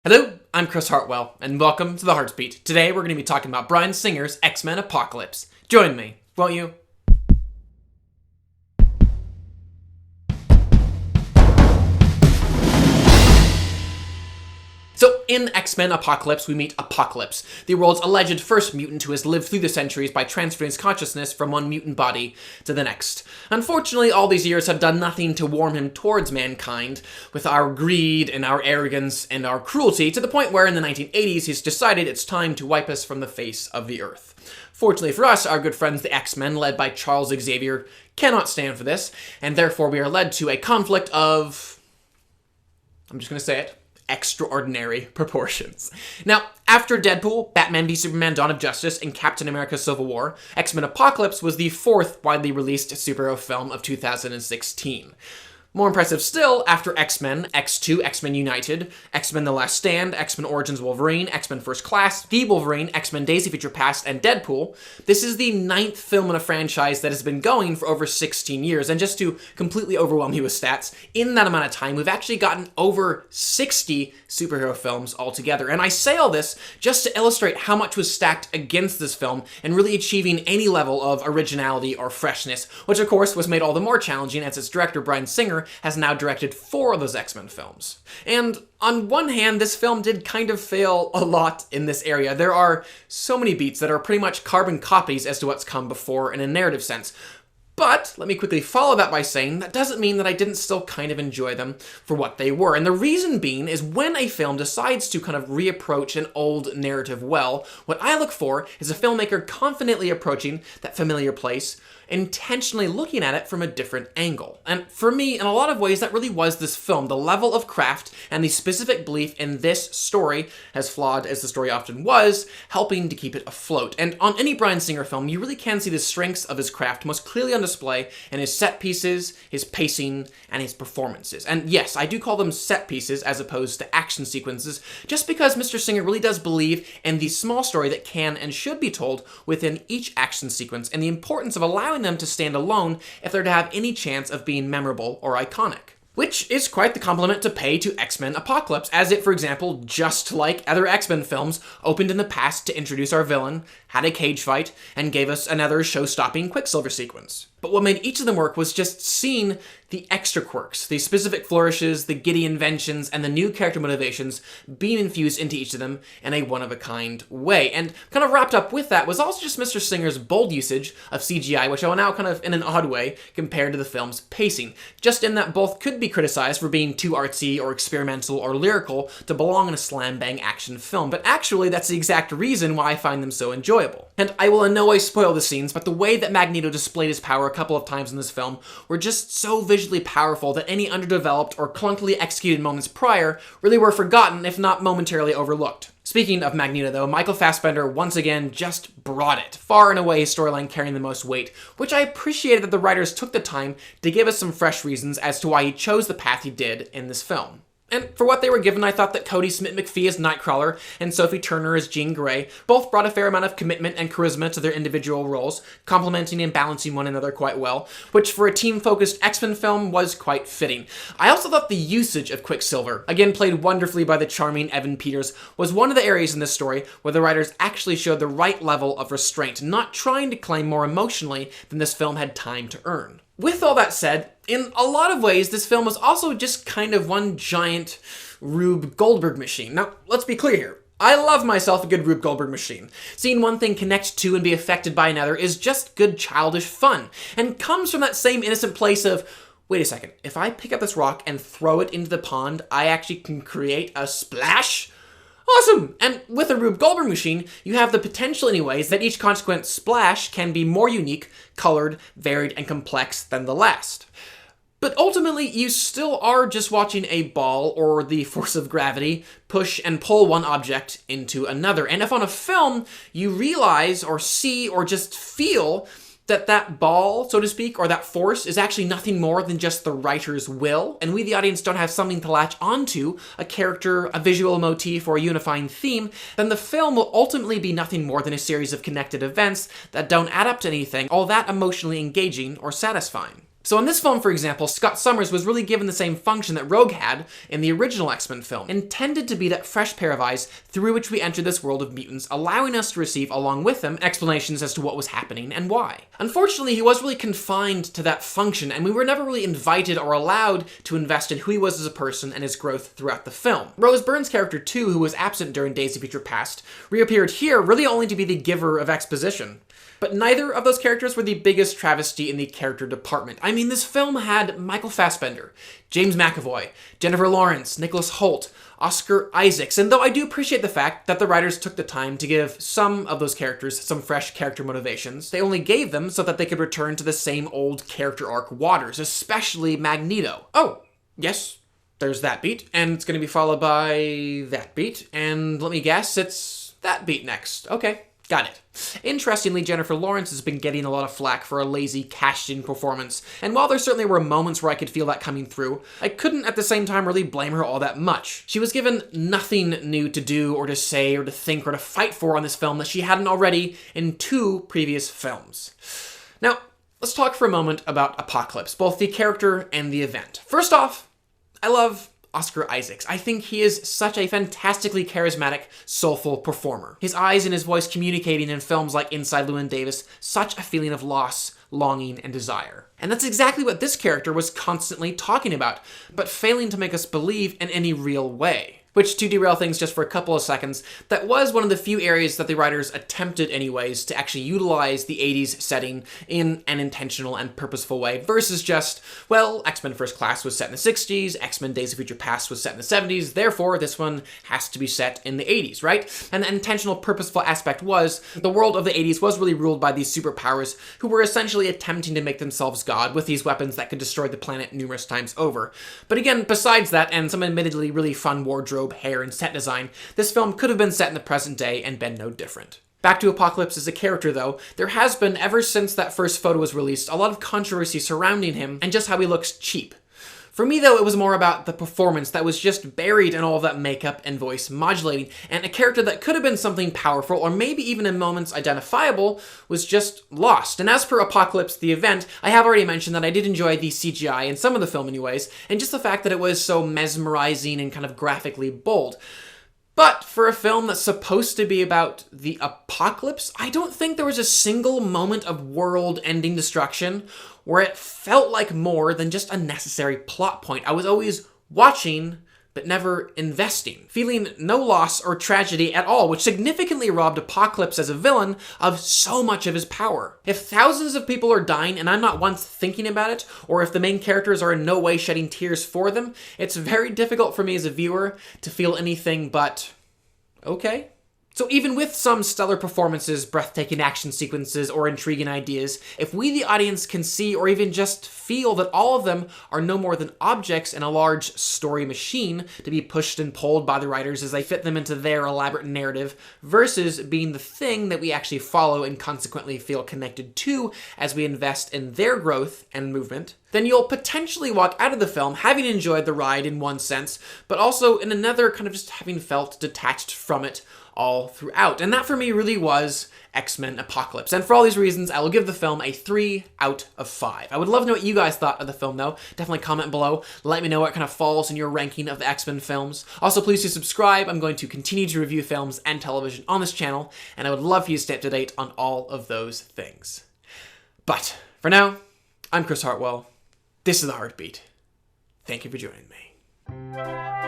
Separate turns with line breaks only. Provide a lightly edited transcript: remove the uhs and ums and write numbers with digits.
Hello, I'm Chris Hartwell, and welcome to the Heartbeat. Today we're going to be talking about Bryan Singer's X-Men Apocalypse. Join me, won't you? So, in X-Men Apocalypse, we meet Apocalypse, the world's alleged first mutant who has lived through the centuries by transferring his consciousness from one mutant body to the next. Unfortunately, all these years have done nothing to warm him towards mankind, with our greed and our arrogance and our cruelty, to the point where in the 1980s he's decided it's time to wipe us from the face of the earth. Fortunately for us, our good friends the X-Men, led by Charles Xavier, cannot stand for this, and therefore we are led to a conflict of... I'm just going to say it. Extraordinary proportions. Now, after Deadpool, Batman v Superman Dawn of Justice, and Captain America Civil War, X-Men Apocalypse was the fourth widely released superhero film of 2016. More impressive still, after X-Men, X2, X-Men United, X-Men The Last Stand, X-Men Origins Wolverine, X-Men First Class, The Wolverine, X-Men Days of Future Past, and Deadpool, this is the 9th film in a franchise that has been going for over 16 years. And just to completely overwhelm you with stats, in that amount of time, we've actually gotten over 60 superhero films altogether. And I say all this just to illustrate how much was stacked against this film and really achieving any level of originality or freshness, which of course was made all the more challenging as its director Bryan Singer has now directed 4 of those X-Men films. And on one hand, this film did kind of fail a lot in this area. There are so many beats that are pretty much carbon copies as to what's come before in a narrative sense. But let me quickly follow that by saying that doesn't mean that I didn't still kind of enjoy them for what they were. And the reason being is when a film decides to kind of reapproach an old narrative well, what I look for is a filmmaker confidently approaching that familiar place, intentionally looking at it from a different angle. And for me, in a lot of ways, that really was this film. The level of craft and the specific belief in this story, as flawed as the story often was, helping to keep it afloat. And on any Bryan Singer film, you really can see the strengths of his craft most clearly on display in his set pieces, his pacing, and his performances. And yes, I do call them set pieces as opposed to action sequences, just because Mr. Singer really does believe in the small story that can and should be told within each action sequence, and the importance of allowing them to stand alone if they're to have any chance of being memorable or iconic. Which is quite the compliment to pay to X-Men Apocalypse, as it, for example, just like other X-Men films, opened in the past to introduce our villain, had a cage fight, and gave us another show-stopping Quicksilver sequence. But what made each of them work was just seeing the extra quirks, the specific flourishes, the giddy inventions, and the new character motivations being infused into each of them in a one-of-a-kind way. And kind of wrapped up with that was also just Mr. Singer's bold usage of CGI, which I will now kind of in an odd way compared to the film's pacing, just in that both could be criticized for being too artsy or experimental or lyrical to belong in a slam-bang action film, but actually that's the exact reason why I find them so enjoyable. And I will in no way spoil the scenes, but the way that Magneto displayed his power a couple of times in this film were just so visually powerful that any underdeveloped or clunkily executed moments prior really were forgotten, if not momentarily overlooked. Speaking of Magneto though, Michael Fassbender once again just brought it, far and away his storyline carrying the most weight, which I appreciated that the writers took the time to give us some fresh reasons as to why he chose the path he did in this film. And for what they were given, I thought that Kodi Smit-McPhee as Nightcrawler and Sophie Turner as Jean Grey both brought a fair amount of commitment and charisma to their individual roles, complementing and balancing one another quite well, which for a team-focused X-Men film was quite fitting. I also thought the usage of Quicksilver, again played wonderfully by the charming Evan Peters, was one of the areas in this story where the writers actually showed the right level of restraint, not trying to claim more emotionally than this film had time to earn. With all that said, in a lot of ways, this film was also just kind of one giant Rube Goldberg machine. Now, let's be clear here. I love myself a good Rube Goldberg machine. Seeing one thing connect to and be affected by another is just good childish fun, and comes from that same innocent place of, wait a second, if I pick up this rock and throw it into the pond, I actually can create a splash? Awesome! And with a Rube Goldberg machine, you have the potential anyways that each consequent splash can be more unique, colored, varied, and complex than the last. But ultimately, you still are just watching a ball, or the force of gravity, push and pull one object into another. And if on a film, you realize, or see, or just feel that that ball, so to speak, or that force is actually nothing more than just the writer's will, and we the audience don't have something to latch onto, a character, a visual motif, or a unifying theme, then the film will ultimately be nothing more than a series of connected events that don't add up to anything all that emotionally engaging or satisfying. So in this film, for example, Scott Summers was really given the same function that Rogue had in the original X-Men film, intended to be that fresh pair of eyes through which we enter this world of mutants, allowing us to receive, along with them, explanations as to what was happening and why. Unfortunately, he was really confined to that function, and we were never really invited or allowed to invest in who he was as a person and his growth throughout the film. Rose Byrne's character, too, who was absent during Days of Future Past, reappeared here really only to be the giver of exposition. But neither of those characters were the biggest travesty in the character department. I mean, this film had Michael Fassbender, James McAvoy, Jennifer Lawrence, Nicholas Hoult, Oscar Isaacs, and though I do appreciate the fact that the writers took the time to give some of those characters some fresh character motivations, they only gave them so that they could return to the same old character arc waters, especially Magneto. Oh, yes, there's that beat, and it's going to be followed by that beat, and let me guess, it's that beat next. Okay. Got it. Interestingly, Jennifer Lawrence has been getting a lot of flack for a lazy, cashed-in performance, and while there certainly were moments where I could feel that coming through, I couldn't at the same time really blame her all that much. She was given nothing new to do or to say or to think or to fight for on this film that she hadn't already in 2 previous films. Now, let's talk for a moment about Apocalypse, both the character and the event. First off, I love Oscar Isaacs. I think he is such a fantastically charismatic, soulful performer. His eyes and his voice communicating in films like Inside Llewyn Davis, such a feeling of loss, longing, and desire. And that's exactly what this character was constantly talking about, but failing to make us believe in any real way. Which, to derail things just for a couple of seconds, that was one of the few areas that the writers attempted anyways to actually utilize the 80s setting in an intentional and purposeful way versus just, well, X-Men First Class was set in the 60s, X-Men Days of Future Past was set in the 70s, therefore this one has to be set in the 80s, right? And the intentional, purposeful aspect was the world of the 80s was really ruled by these superpowers who were essentially attempting to make themselves God with these weapons that could destroy the planet numerous times over. But again, besides that, and some admittedly really fun wardrobe, hair, and set design, this film could have been set in the present day and been no different. Back to Apocalypse as a character, though, there has been, ever since that first photo was released, a lot of controversy surrounding him and just how he looks cheap. For me, though, it was more about the performance that was just buried in all of that makeup and voice modulating, and a character that could have been something powerful, or maybe even in moments identifiable, was just lost. And as for Apocalypse, the event, I have already mentioned that I did enjoy the CGI in some of the film anyways, and just the fact that it was so mesmerizing and kind of graphically bold. But for a film that's supposed to be about the apocalypse, I don't think there was a single moment of world-ending destruction where it felt like more than just a necessary plot point. I was always watching, but never investing, feeling no loss or tragedy at all, which significantly robbed Apocalypse as a villain of so much of his power. If thousands of people are dying and I'm not once thinking about it, or if the main characters are in no way shedding tears for them, it's very difficult for me as a viewer to feel anything but okay. So even with some stellar performances, breathtaking action sequences, or intriguing ideas, if we the audience can see or even just feel that all of them are no more than objects in a large story machine to be pushed and pulled by the writers as they fit them into their elaborate narrative, versus being the thing that we actually follow and consequently feel connected to as we invest in their growth and movement, then you'll potentially walk out of the film having enjoyed the ride in one sense, but also in another kind of just having felt detached from it all throughout. And that for me really was X-Men Apocalypse. And for all these reasons, I will give the film a 3 out of 5. I would love to know what you guys thought of the film though. Definitely comment below. Let me know what kind of falls in your ranking of the X-Men films. Also, please do subscribe. I'm going to continue to review films and television on this channel, and I would love for you to stay up to date on all of those things. But for now, I'm Chris Hartwell. This is The Heartbeat. Thank you for joining me.